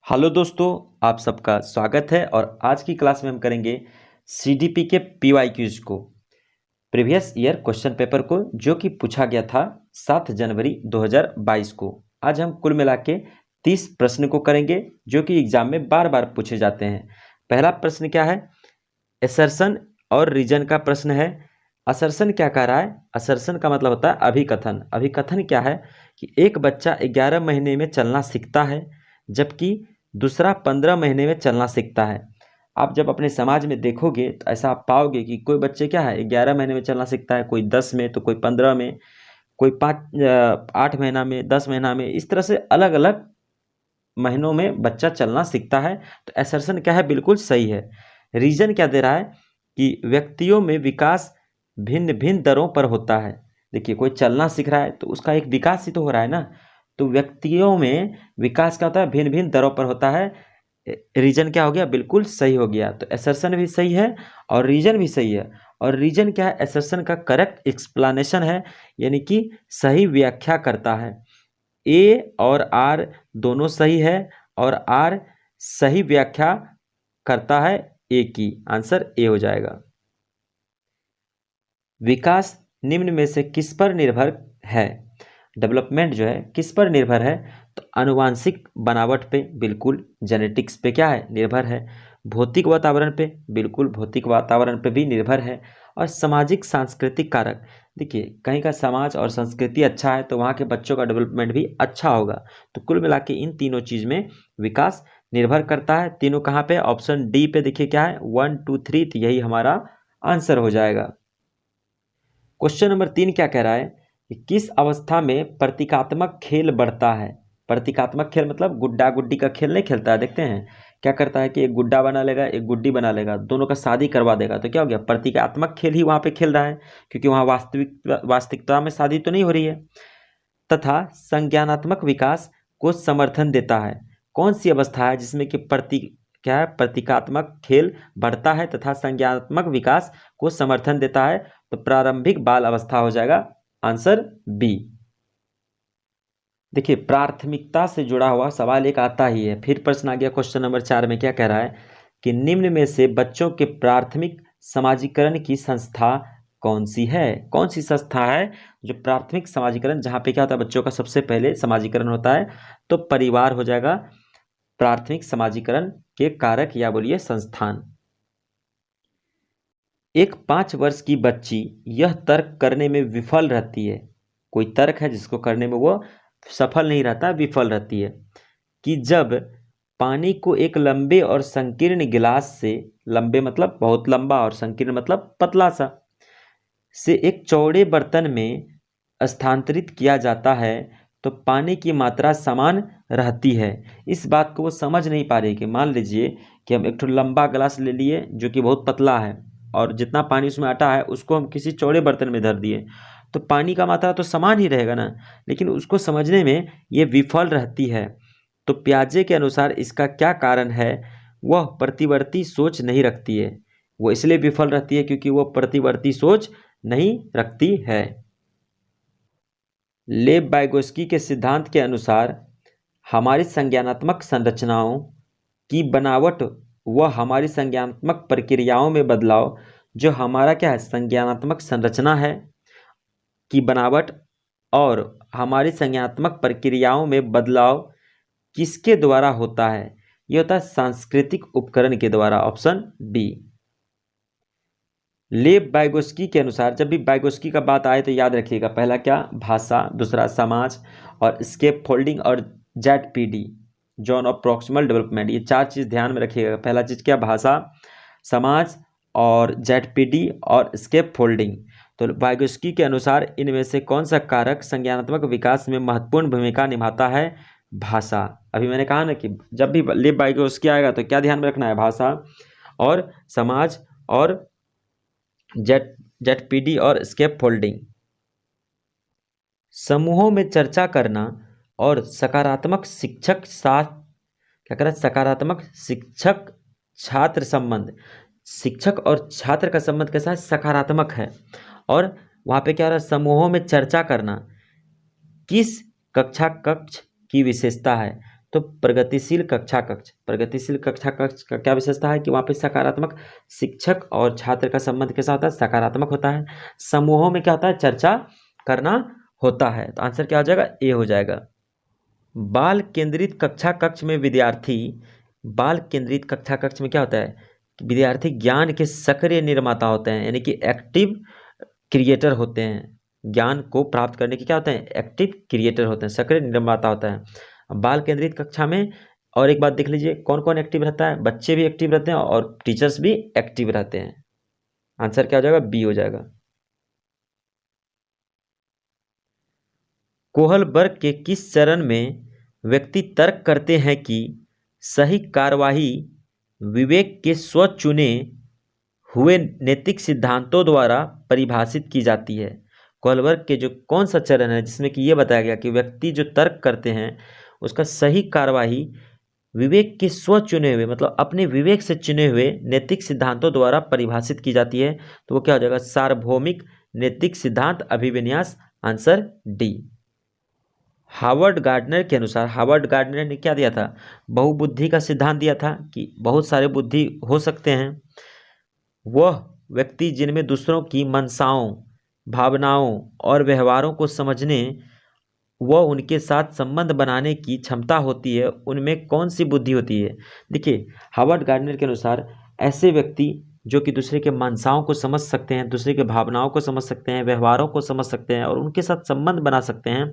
Hello दोस्तों, आप सबका स्वागत है। और आज की क्लास में हम करेंगे सीडीपी के पीवाईक्यूज को, प्रीवियस ईयर क्वेश्चन पेपर को, जो कि पूछा गया था 7 जनवरी 2022 को। आज हम कुल मिला के 30 प्रश्न को करेंगे, जो कि एग्जाम में बार बार पूछे जाते हैं। पहला प्रश्न क्या है? असर्शन और रीजन का प्रश्न है। असर्शन क्या कह रहा है? असर्शन का मतलब होता है अभिकथन। अभिकथन क्या है कि एक बच्चा 11 महीने में चलना सीखता है, जबकि दूसरा 15 महीने में चलना सीखता है। आप जब अपने समाज में देखोगे तो ऐसा आप पाओगे कि कोई बच्चे क्या है 11 महीने में चलना सीखता है, कोई 10 में, तो कोई 15 में, कोई 8 महीना में, 10 महीना में, इस तरह से अलग अलग महीनों में बच्चा चलना सीखता है। तो असर्शन क्या है? बिल्कुल सही है। रीजन क्या दे रहा है कि व्यक्तियों में विकास भिन्न भिन्न दरों पर होता है। देखिए, कोई चलना सीख रहा है तो उसका एक विकास ही तो हो रहा है ना। तो व्यक्तियों में विकास क्या होता है? भिन्न भिन्न दरों पर होता है। रीजन क्या हो गया? बिल्कुल सही हो गया। तो असर्शन भी सही है और रीजन भी सही है। और रीजन क्या है? असर्शन का करेक्ट एक्सप्लेनेशन है, यानी कि सही व्याख्या करता है। ए और आर दोनों सही है और आर सही व्याख्या करता है ए की। आंसर ए हो जाएगा। विकास निम्न में से किस पर निर्भर है? डेवलपमेंट जो है किस पर निर्भर है? तो आनुवांशिक बनावट पे, बिल्कुल। जेनेटिक्स पे क्या है? निर्भर है। भौतिक वातावरण पे, बिल्कुल भौतिक वातावरण पे भी निर्भर है। और सामाजिक सांस्कृतिक कारक, देखिए कहीं का समाज और संस्कृति अच्छा है तो वहाँ के बच्चों का डेवलपमेंट भी अच्छा होगा। तो कुल मिला के इन तीनों चीज में विकास निर्भर करता है। तीनों कहाँ पे? ऑप्शन डी पे। देखिए क्या है, 1 2 3, तो यही हमारा आंसर हो जाएगा। क्वेश्चन नंबर 3 क्या कह रहा है कि किस अवस्था में प्रतीकात्मक खेल बढ़ता है? प्रतीकात्मक खेल मतलब गुड्डा गुड्डी का खेल नहीं खेलता है, देखते हैं क्या करता है कि एक गुड्डा बना लेगा, एक गुड्डी बना लेगा, दोनों का शादी करवा देगा। तो क्या हो गया? प्रतीकात्मक खेल ही वहां पे खेल रहा है, क्योंकि वहां वास्तविकता में शादी तो नहीं हो रही है। तथा संज्ञानात्मक विकास को समर्थन देता है। कौन सी अवस्था है जिसमें कि क्या है? प्रतीकात्मक खेल बढ़ता है तथा संज्ञानात्मक विकास को समर्थन देता है। तो प्रारंभिक बाल अवस्था हो जाएगा। Answer B. देखिए, प्राथमिकता से जुड़ा हुआ सवाल एक आता ही है। फिर प्रश्न आ गया क्वेश्चन नंबर 4 में। क्या कह रहा है कि निम्न में से बच्चों के प्राथमिक समाजीकरण की संस्था कौन सी है? कौन सी संस्था है जो प्राथमिक समाजीकरण, जहां पे क्या होता है? बच्चों का सबसे पहले समाजीकरण होता है। तो परिवार हो जाएगा प्राथमिक समाजीकरण के कारक, या बोलिए संस्थान। एक 5 वर्ष की बच्ची यह तर्क करने में विफल रहती है, कोई तर्क है जिसको करने में वो सफल नहीं रहता, विफल रहती है, कि जब पानी को एक लंबे और संकीर्ण गिलास से, लंबे मतलब बहुत लंबा और संकीर्ण मतलब पतला सा, से एक चौड़े बर्तन में स्थानांतरित किया जाता है तो पानी की मात्रा समान रहती है। इस बात को वो समझ नहीं पा रही कि मान लीजिए कि हम एक लंबा गिलास ले लिए जो कि बहुत पतला है, और जितना पानी उसमें अटा है उसको हम किसी चौड़े बर्तन में धर दिए, तो पानी का मात्रा तो समान ही रहेगा ना। लेकिन उसको समझने में ये विफल रहती है। तो पियाजे के अनुसार इसका क्या कारण है? वह प्रतिवर्ती सोच नहीं रखती है। वो इसलिए विफल रहती है क्योंकि वो प्रतिवर्ती सोच नहीं रखती है। लेव वाइगोस्की के सिद्धांत के अनुसार हमारी संज्ञानात्मक संरचनाओं की बनावट व हमारी संज्ञानात्मक प्रक्रियाओं में बदलाव, जो हमारा क्या है? संज्ञानात्मक संरचना है की बनावट और हमारी संज्ञानात्मक प्रक्रियाओं में बदलाव किसके द्वारा होता है? यह होता है सांस्कृतिक उपकरण के द्वारा। Option D. लेव वाइगोस्की के अनुसार, जब भी वाइगोस्की का बात आए तो याद रखिएगा, पहला क्या? भाषा, दूसरा समाज, और स्केप फोल्डिंग, और Z zone of proximal development. ये 4 चीज़ ध्यान में रखिएगा। पहला चीज़ क्या? भाषा, समाज और जेड और स्केप फोल्डिंग। तो वाइगोस्की के अनुसार इनमें से कौन सा कारक संज्ञानात्मक विकास में महत्वपूर्ण भूमिका निभाता है? भाषा। अभी मैंने कहा ना कि जब भी लेव वाइगोस्की आएगा तो क्या ध्यान में रखना है? भाषा और समाज और जेड और स्केप फोल्डिंग। समूहों में चर्चा करना और सकारात्मक शिक्षक साथ, क्या करें? सकारात्मक शिक्षक छात्र संबंध। शिक्षक और छात्र का संबंध कैसा है? सकारात्मक है। और वहां पे क्या हो रहा है? समूहों में चर्चा करना किस कक्ष की विशेषता है? तो प्रगतिशील कक्षा कक्ष, प्रगतिशील कक्षा कक्ष का क्या विशेषता है कि वहाँ पे सकारात्मक शिक्षक और छात्र का संबंध कैसा होता है, सकारात्मक होता है। समूहों में क्या होता है, चर्चा करना होता है। तो आंसर क्या हो जाएगा, ए हो जाएगा। बाल केंद्रित कक्षा कक्ष में विद्यार्थी, बाल केंद्रित कक्षा कक्ष में क्या होता है, विद्यार्थी ज्ञान के सक्रिय निर्माता होते हैं, यानी कि एक्टिव क्रिएटर होते हैं। ज्ञान को प्राप्त करने के क्या होते हैं, एक्टिव क्रिएटर होते हैं, सक्रिय निर्माता होता है। बाल केंद्रित कक्षा में और एक बात देख लीजिए, कौन कौन एक्टिव रहता है, बच्चे भी एक्टिव रहते हैं और टीचर्स भी एक्टिव रहते हैं। आंसर क्या हो जाएगा, बी हो जाएगा। कोहल वर्ग के किस चरण में व्यक्ति तर्क करते हैं कि सही कार्यवाही विवेक के स्वचुने हुए नैतिक सिद्धांतों द्वारा परिभाषित की जाती है। कोहल वर्ग के जो कौन सा चरण है जिसमें कि ये बताया गया कि व्यक्ति जो तर्क करते हैं उसका सही कार्यवाही विवेक के स्व चुने हुए, मतलब अपने विवेक से चुने हुए नैतिक सिद्धांतों द्वारा परिभाषित की जाती है। तो वो क्या हो जाएगा, सार्वभौमिक नैतिक सिद्धांत अभिविन्यास। Answer D. हार्वर्ड गार्डनर के अनुसार, हार्वर्ड गार्डनर ने क्या दिया था, बहुबुद्धि का सिद्धांत दिया था कि बहुत सारे बुद्धि हो सकते हैं। वह व्यक्ति जिनमें दूसरों की मनसाओं, भावनाओं और व्यवहारों को समझने व उनके साथ संबंध बनाने की क्षमता होती है, उनमें कौन सी बुद्धि होती है। देखिए, हार्वर्ड गार्डनर के अनुसार ऐसे व्यक्ति जो कि दूसरे के मनसाओं को समझ सकते हैं, दूसरे के भावनाओं को समझ सकते हैं, व्यवहारों को समझ सकते हैं और उनके साथ संबंध बना सकते हैं,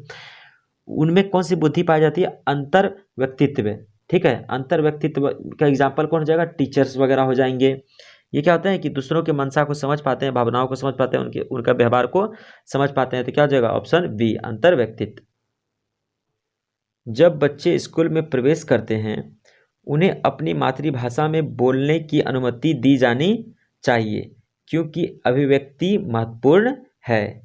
उनमें कौन सी बुद्धि पाई जाती है, अंतर व्यक्तित्व। ठीक है, अंतर व्यक्तित्व का एग्जाम्पल कौन हो जाएगा, टीचर्स वगैरह हो जाएंगे। ये क्या होता है कि दूसरों के मनसा को समझ पाते हैं, भावनाओं को समझ पाते हैं, उनका व्यवहार को समझ पाते हैं। तो क्या हो जाएगा, ऑप्शन बी, अंतर व्यक्तित्व। जब बच्चे स्कूल में प्रवेश करते हैं उन्हें अपनी मातृभाषा में बोलने की अनुमति दी जानी चाहिए क्योंकि अभिव्यक्ति महत्वपूर्ण है।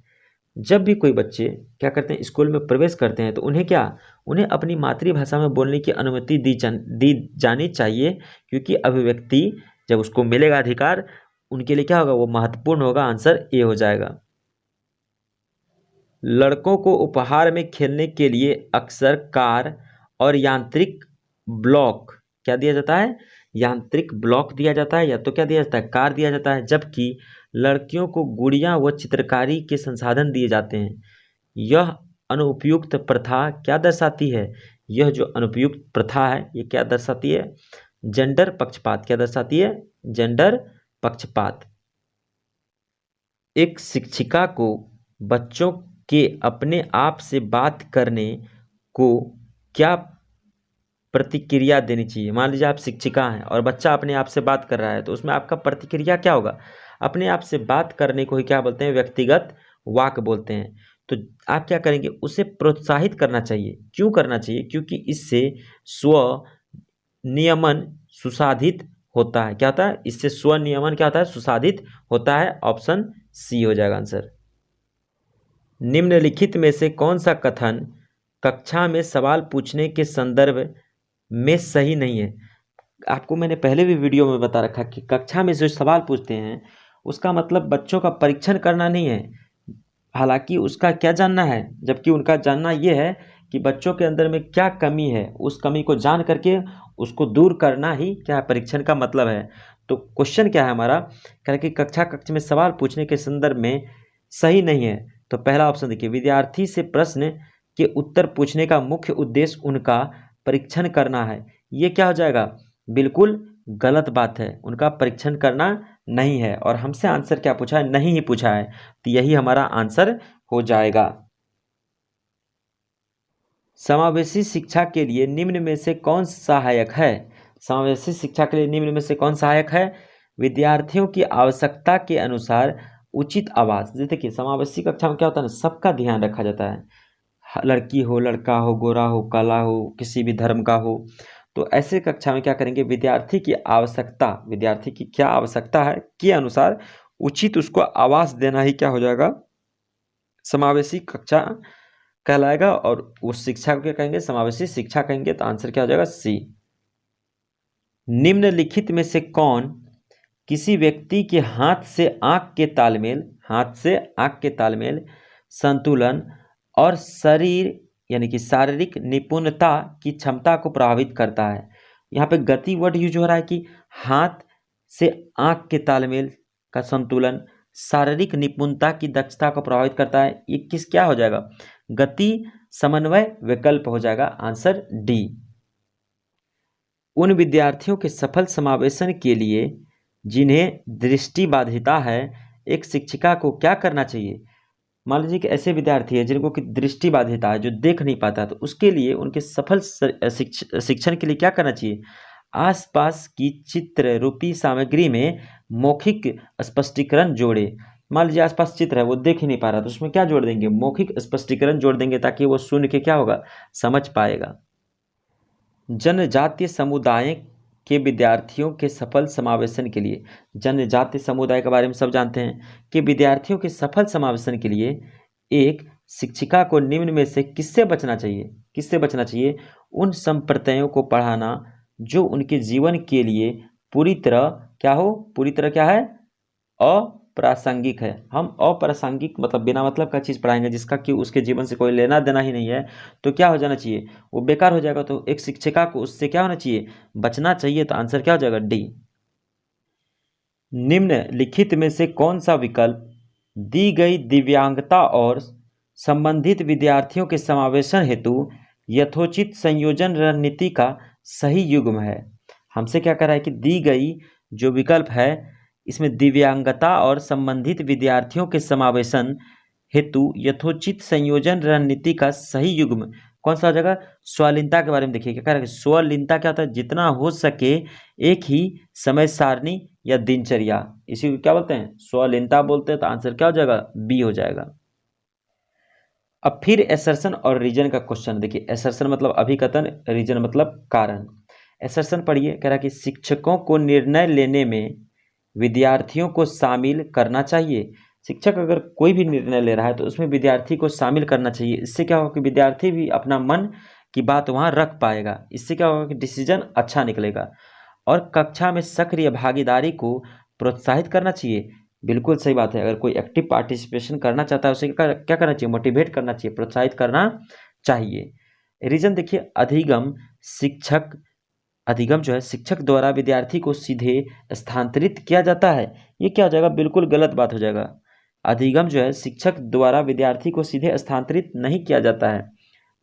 जब भी कोई बच्चे क्या करते हैं, स्कूल में प्रवेश करते हैं तो उन्हें अपनी मातृभाषा में बोलने की अनुमति दी जानी चाहिए क्योंकि अभिव्यक्ति जब उसको मिलेगा अधिकार, उनके लिए क्या होगा, वो महत्वपूर्ण होगा। आंसर ए हो जाएगा। लड़कों को उपहार में खेलने के लिए अक्सर कार और यांत्रिक ब्लॉक क्या दिया जाता है, यांत्रिक ब्लॉक दिया जाता है, या तो क्या दिया जाता है, कार दिया जाता है, जबकि लड़कियों को गुड़ियां व चित्रकारी के संसाधन दिए जाते हैं। यह अनुपयुक्त प्रथा क्या दर्शाती है, यह जो अनुपयुक्त प्रथा है ये क्या दर्शाती है, जेंडर पक्षपात। क्या दर्शाती है, जेंडर पक्षपात। एक शिक्षिका को बच्चों के अपने आप से बात करने को क्या प्रतिक्रिया देनी चाहिए। मान लीजिए आप शिक्षिका हैं और बच्चा अपने आप से बात कर रहा है, तो उसमें आपका प्रतिक्रिया क्या होगा, अपने आप से बात करने को ही क्या बोलते हैं, व्यक्तिगत वाक बोलते हैं। तो आप क्या करेंगे, उसे प्रोत्साहित करना चाहिए। क्यों करना चाहिए, क्योंकि इससे स्व नियमन सुसाधित होता है। क्या होता है, इससे स्व नियमन क्या होता है, सुसाधित होता है। ऑप्शन सी हो जाएगा आंसर। निम्नलिखित में से कौन सा कथन कक्षा में सवाल पूछने के संदर्भ में सही नहीं है। आपको मैंने पहले भी वीडियो में बता रखा कि कक्षा में जो सवाल पूछते हैं उसका मतलब बच्चों का परीक्षण करना नहीं है, हालांकि उसका क्या जानना है, जबकि उनका जानना ये है कि बच्चों के अंदर में क्या कमी है, उस कमी को जान करके उसको दूर करना ही क्या परीक्षण का मतलब है। तो क्वेश्चन क्या है हमारा, कह कि कक्षा में सवाल पूछने के संदर्भ में सही नहीं है। तो पहला ऑप्शन देखिए, विद्यार्थी से प्रश्न के उत्तर पूछने का मुख्य उद्देश्य उनका परीक्षण करना है। ये क्या हो जाएगा, बिल्कुल गलत बात है, उनका परीक्षण करना नहीं है। और हमसे आंसर क्या पूछा है, नहीं ही पूछा है, तो यही हमारा आंसर हो जाएगा। समावेशी शिक्षा के लिए निम्न में से कौन सहायक है, समावेशी शिक्षा के लिए निम्न में से कौन सहायक है, विद्यार्थियों की आवश्यकता के अनुसार उचित आवास। जैसे देखिए, समावेशी कक्षा में क्या होता है ना, सबका ध्यान रखा जाता है, लड़की हो, लड़का हो, गोरा हो, काला हो, किसी भी धर्म का हो। तो ऐसे कक्षा में क्या करेंगे, विद्यार्थी की आवश्यकता, विद्यार्थी की क्या आवश्यकता है के अनुसार उचित उसको आवास देना ही क्या हो जाएगा, समावेशी कक्षा कहलाएगा। और उस शिक्षा को क्या कहेंगे, समावेशी शिक्षा कहेंगे। तो आंसर क्या हो जाएगा, सी। निम्नलिखित में से कौन किसी व्यक्ति के हाथ से आंख के तालमेल, हाथ से आंख के तालमेल, संतुलन और शरीर यानी कि शारीरिक निपुणता की क्षमता को प्रभावित करता है। यहाँ पे गति वर्ड यूज हो रहा है कि हाथ से आंख के तालमेल का संतुलन शारीरिक निपुणता की दक्षता को प्रभावित करता है। ये क्या हो जाएगा? गति समन्वय विकल्प हो जाएगा, आंसर डी। उन विद्यार्थियों के सफल समावेशन के लिए जिन्हें दृष्टिबाधिता है, एक शिक्षिका को क्या करना चाहिए? मान लीजिए कि ऐसे विद्यार्थी है जिनको कि दृष्टिबाधिता है, जो देख नहीं पाता, तो उसके लिए उनके सफल शिक्षण के लिए क्या करना चाहिए? आसपास की चित्र रूपी सामग्री में मौखिक स्पष्टीकरण जोड़े। मान लीजिए आसपास चित्र है, वो देख ही नहीं पा रहा, तो उसमें क्या जोड़ देंगे? मौखिक स्पष्टीकरण जोड़ देंगे, ताकि वो सुन के क्या होगा? समझ पाएगा। जनजातीय समुदाय के विद्यार्थियों के सफल समावेशन के लिए, जनजातीय समुदाय के बारे में सब जानते हैं कि विद्यार्थियों के सफल समावेशन के लिए एक शिक्षिका को निम्न में से किससे बचना चाहिए? किससे बचना चाहिए? उन संप्रदायों को पढ़ाना जो उनके जीवन के लिए पूरी तरह क्या हो? पूरी तरह क्या है? अप्रासंगिक है। हम अप्रासंगिक मतलब बिना मतलब का चीज़ पढ़ाएंगे जिसका कि उसके जीवन से कोई लेना देना ही नहीं है, तो क्या हो जाना चाहिए? वो बेकार हो जाएगा। तो एक शिक्षिका को उससे क्या होना चाहिए? बचना चाहिए। तो आंसर क्या हो जाएगा? डी। निम्नलिखित में से कौन सा विकल्प दी गई दिव्यांगता और संबंधित विद्यार्थियों के समावेशन हेतु यथोचित संयोजन रणनीति का सही युग्म है? हमसे क्या कर रहा है कि दी गई जो विकल्प है इसमें दिव्यांगता और संबंधित विद्यार्थियों के समावेशन हेतु यथोचित संयोजन रणनीति का सही युग्म कौन सा हो जाएगा? स्वलीनता के बारे में देखिए क्या कह रहा है। स्वलीनता क्या होता है? जितना हो सके एक ही समय सारणी या दिनचर्या, इसी को क्या बोलते हैं? स्वलीनता बोलते हैं। तो आंसर क्या हो जाएगा? बी हो जाएगा। अब फिर एसर्शन और रीजन का क्वेश्चन देखिए। एसर्शन मतलब अभिकथन, रीजन मतलब कारण। एसर्शन पढ़िए, कह रहा है कि शिक्षकों को निर्णय लेने में विद्यार्थियों को शामिल करना चाहिए। शिक्षक अगर कोई भी निर्णय ले रहा है तो उसमें विद्यार्थी को शामिल करना चाहिए। इससे क्या होगा कि विद्यार्थी भी अपना मन की बात वहाँ रख पाएगा। इससे क्या होगा कि डिसीजन अच्छा निकलेगा। और कक्षा में सक्रिय भागीदारी को प्रोत्साहित करना चाहिए। बिल्कुल सही बात है। अगर कोई एक्टिव पार्टिसिपेशन करना चाहता है उसे क्या करना चाहिए? मोटिवेट करना चाहिए, प्रोत्साहित करना चाहिए। रीजन देखिए, अधिगम जो है शिक्षक द्वारा विद्यार्थी को सीधे स्थानांतरित किया जाता है। ये क्या हो जाएगा? बिल्कुल गलत बात हो जाएगा। अधिगम जो है शिक्षक द्वारा विद्यार्थी को सीधे स्थानांतरित नहीं किया जाता है।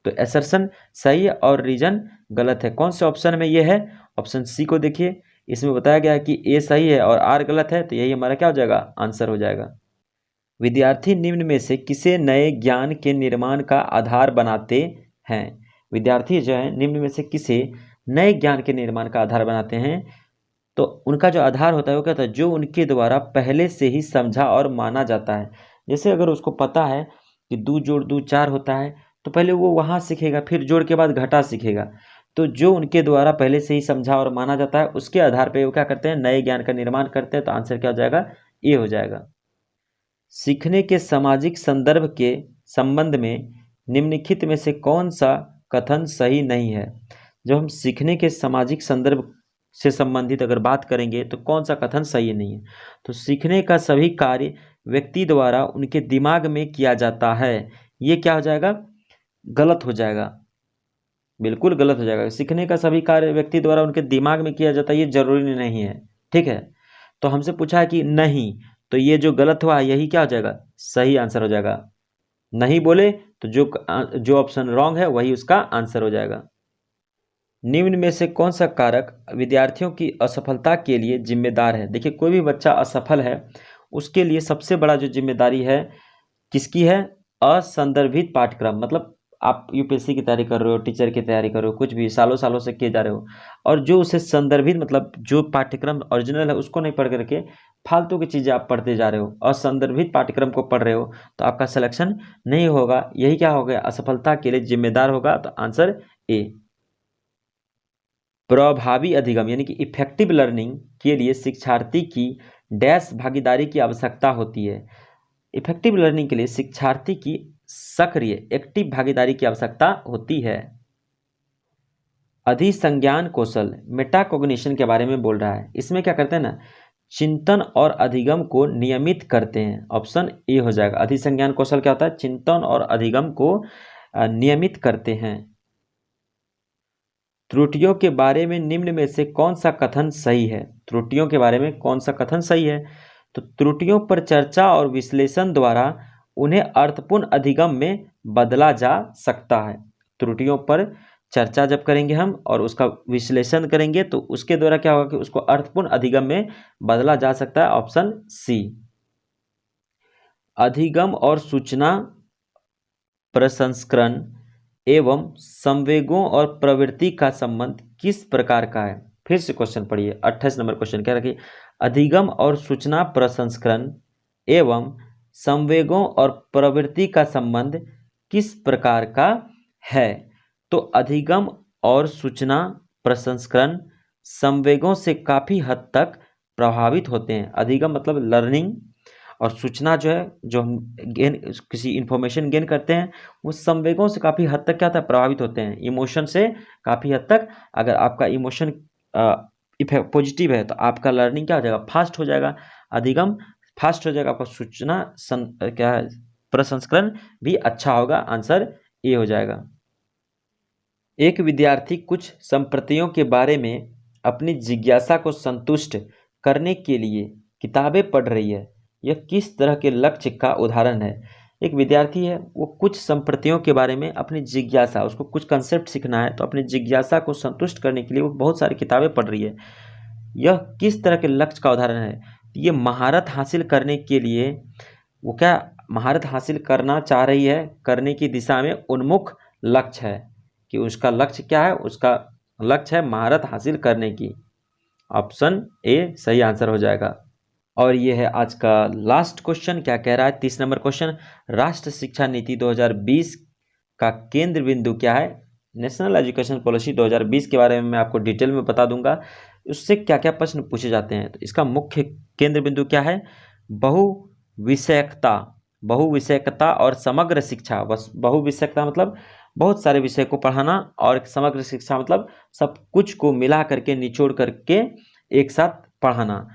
तो एसर्शन सही है और रीजन गलत है। कौन से ऑप्शन में ये है? ऑप्शन सी को देखिए, इसमें बताया गया है कि ए सही है और आर गलत है। तो यही हमारा क्या हो जाएगा? आंसर हो जाएगा। विद्यार्थी निम्न में से किसे नए ज्ञान के निर्माण का आधार बनाते हैं? विद्यार्थी जो है निम्न में से किसे नए ज्ञान के निर्माण का आधार बनाते हैं? तो उनका जो आधार होता है वो क्या होता है? जो उनके द्वारा पहले से ही समझा और माना जाता है। जैसे अगर उसको पता है कि 2 जोड़ 2 4 होता है, तो पहले वो वहाँ सीखेगा, फिर जोड़ के बाद घटा सीखेगा। तो जो उनके द्वारा पहले से ही समझा और माना जाता है उसके आधार पर वो क्या करते हैं? नए ज्ञान का निर्माण करते हैं। तो आंसर क्या हो जाएगा? ए हो जाएगा। सीखने के सामाजिक संदर्भ के संबंध में निम्नलिखित में से कौन सा कथन सही नहीं है? जब हम सीखने के सामाजिक संदर्भ से संबंधित अगर बात करेंगे तो कौन सा कथन सही नहीं है? तो सीखने का सभी कार्य व्यक्ति द्वारा उनके दिमाग में किया जाता है। ये क्या हो जाएगा? गलत हो जाएगा, बिल्कुल गलत हो जाएगा। सीखने का सभी कार्य व्यक्ति द्वारा उनके दिमाग में किया जाता है, ये जरूरी नहीं है। ठीक है, तो हमसे पूछा है कि नहीं, तो ये जो गलत हुआ यही क्या हो जाएगा? सही आंसर हो जाएगा। नहीं बोले तो जो ऑप्शन रॉन्ग है वही उसका आंसर हो जाएगा। निम्न में से कौन सा कारक विद्यार्थियों की असफलता के लिए जिम्मेदार है? देखिए, कोई भी बच्चा असफल है उसके लिए सबसे बड़ा जो जिम्मेदारी है किसकी है? असंदर्भित पाठ्यक्रम। मतलब आप यूपीएससी की तैयारी कर रहे हो, टीचर की तैयारी कर रहे हो, कुछ भी सालों सालों से किए जा रहे हो, और जो उसे संदर्भित मतलब जो पाठ्यक्रम ओरिजिनल है उसको नहीं पढ़ करके फालतू की चीज़ें आप पढ़ते जा रहे हो, असंदर्भित पाठ्यक्रम को पढ़ रहे हो, तो आपका सिलेक्शन नहीं होगा। यही क्या हो गया? असफलता के लिए जिम्मेदार होगा। तो आंसर ए। प्रभावी अधिगम यानी कि इफेक्टिव लर्निंग के लिए शिक्षार्थी की डैश भागीदारी की आवश्यकता होती है। इफेक्टिव लर्निंग के लिए शिक्षार्थी की सक्रिय एक्टिव भागीदारी की आवश्यकता होती है। अधिसंज्ञान कौशल मेटाकॉग्निशन के बारे में बोल रहा है। इसमें क्या करते हैं ना, चिंतन और अधिगम को नियमित करते हैं। ऑप्शन ए हो जाएगा। अधिसंज्ञान कौशल क्या होता है? चिंतन और अधिगम को नियमित करते हैं। त्रुटियों के बारे में निम्न में से कौन सा कथन सही है? त्रुटियों के बारे में कौन सा कथन सही है? तो त्रुटियों पर चर्चा और विश्लेषण द्वारा उन्हें अर्थपूर्ण अधिगम में बदला जा सकता है। त्रुटियों पर चर्चा जब करेंगे हम और उसका विश्लेषण करेंगे तो उसके द्वारा क्या होगा कि उसको अर्थपूर्ण अधिगम में बदला जा सकता है। Option C. अधिगम और सूचना प्रसंस्करण एवं संवेगों और प्रवृत्ति का संबंध किस प्रकार का है? फिर से क्वेश्चन पढ़िए। 28 नंबर क्वेश्चन क्या रखिए? अधिगम और सूचना प्रसंस्करण एवं संवेगों और प्रवृत्ति का संबंध किस प्रकार का है? तो अधिगम और सूचना प्रसंस्करण संवेगों से काफी हद तक प्रभावित होते हैं। अधिगम मतलब लर्निंग, और सूचना जो है, जो हम किसी इंफॉर्मेशन गेन करते हैं, वो संवेगों से काफ़ी हद तक क्या होता है? प्रभावित होते हैं। इमोशन से काफ़ी हद तक, अगर आपका इमोशन पॉजिटिव है तो आपका लर्निंग क्या हो जाएगा? फास्ट हो जाएगा। अधिगम फास्ट हो जाएगा, आपका सूचना क्या है? प्रसंस्करण भी अच्छा होगा। आंसर ए हो जाएगा। एक विद्यार्थी कुछ संप्रतियों के बारे में अपनी जिज्ञासा को संतुष्ट करने के लिए किताबें पढ़ रही है। यह किस तरह के लक्ष्य का उदाहरण है? एक विद्यार्थी है, वो कुछ संप्रतियों के बारे में अपनी जिज्ञासा, उसको कुछ कंसेप्ट सीखना है, तो अपनी जिज्ञासा को संतुष्ट करने के लिए वो बहुत सारी किताबें पढ़ रही है। यह किस तरह के लक्ष्य का उदाहरण है? ये महारत हासिल करने के लिए वो क्या महारत हासिल करना चाह रही है, करने की दिशा में उन्मुख लक्ष्य है कि उसका लक्ष्य क्या है? उसका लक्ष्य है महारत हासिल करने की। ऑप्शन ए सही आंसर हो जाएगा। और ये है आज का लास्ट क्वेश्चन। क्या कह रहा है? 30 नंबर क्वेश्चन, राष्ट्रीय शिक्षा नीति 2020 का केंद्र बिंदु क्या है? नेशनल एजुकेशन पॉलिसी 2020 के बारे में मैं आपको डिटेल में बता दूंगा। उससे क्या क्या प्रश्न पूछे जाते हैं। तो इसका मुख्य केंद्र बिंदु क्या है? बहुविषयकता और समग्र शिक्षा। बस बहुविषयकता मतलब बहुत सारे विषय को पढ़ाना, और समग्र शिक्षा मतलब सब कुछ को मिला करके, निचोड़ करके एक साथ पढ़ाना।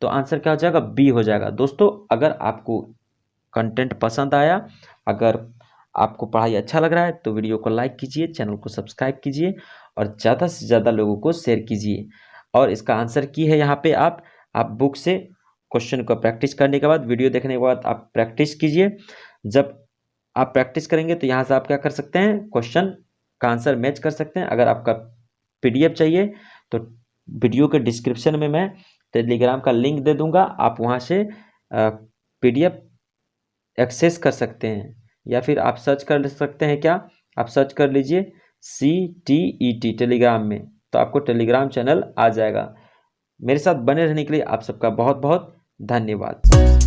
तो आंसर क्या हो जाएगा? बी हो जाएगा। दोस्तों, अगर आपको कंटेंट पसंद आया, अगर आपको पढ़ाई अच्छा लग रहा है, तो वीडियो को लाइक कीजिए, चैनल को सब्सक्राइब कीजिए और ज़्यादा से ज़्यादा लोगों को शेयर कीजिए। और इसका आंसर की है यहाँ पे आप बुक से क्वेश्चन को प्रैक्टिस करने के बाद, वीडियो देखने के बाद आप प्रैक्टिस कीजिए। जब आप प्रैक्टिस करेंगे तो यहाँ से आप क्या कर सकते हैं? क्वेश्चन का आंसर मैच कर सकते हैं। अगर आपका PDF चाहिए तो वीडियो के डिस्क्रिप्शन में मैं टेलीग्राम का लिंक दे दूंगा, आप वहाँ से PDF एक्सेस कर सकते हैं। या फिर आप सर्च कर सकते हैं, क्या आप सर्च कर लीजिए CTET टेलीग्राम में, तो आपको टेलीग्राम चैनल आ जाएगा। मेरे साथ बने रहने के लिए आप सबका बहुत बहुत धन्यवाद।